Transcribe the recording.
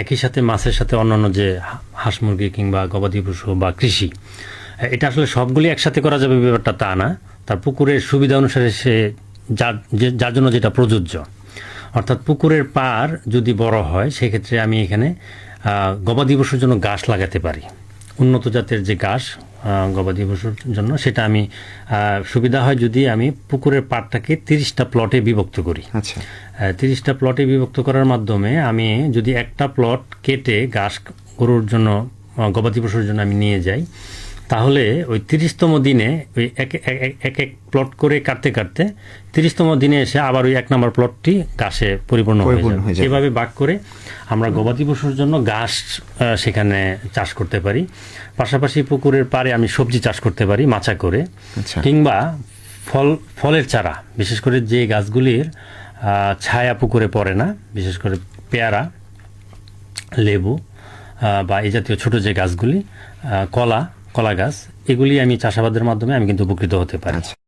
একই সাথে মাছের সাথে অন্যান্য যে হাঁস মুরগি কিংবা গবাদি পশু বা কৃষি, এটা আসলে সবগুলি একসাথে করা যাবে ব্যাপারটা তা না। তার পুকুরের সুবিধা অনুসারে সে যার জন্য যেটা প্রযোজ্য, অর্থাৎ পুকুরের পার যদি বড় হয় সেক্ষেত্রে আমি এখানে গবাদি পশুর জন্য ঘাস লাগাতে পারি, উন্নত জাতের যে ঘাস গবাদি পশুর জন্য, সেটা আমি সুবিধা হয় যদি আমি পুকুরের পাড়টাকে 30টা প্লটে বিভক্ত করি। আচ্ছা, 30টা প্লটে বিভক্ত করার মাধ্যমে আমি যদি একটা প্লট কেটে ঘাস গরুর জন্য গবাদি পশুর জন্য আমি নিয়ে যাই, তাহলে ওই 30তম দিনে ওই এক এক প্লট করে কাটতে কাটতে 30তম দিনে এসে আবার ওই 1 নম্বর প্লটটি ঘাসে পরিপূর্ণ হয়ে যাবে। এভাবে ভাগ করে আমরা গবাদি পশুর জন্য ঘাস সেখানে চাষ করতে পারি। পাশাপাশি পুকুরের পাড়ে আমি সবজি চাষ করতে পারি মাচা করে, কিংবা ফলের চারা, বিশেষ করে যে গাছগুলির ছায়া পুকুরে পড়ে না, বিশেষ করে পেয়ারা, লেবু বা এই জাতীয় ছোট যে গাছগুলি, কলা গাছ, এগুলি আমি চাষাবাদের মাধ্যমে আমি কিন্তু উপকৃত হতে পারি।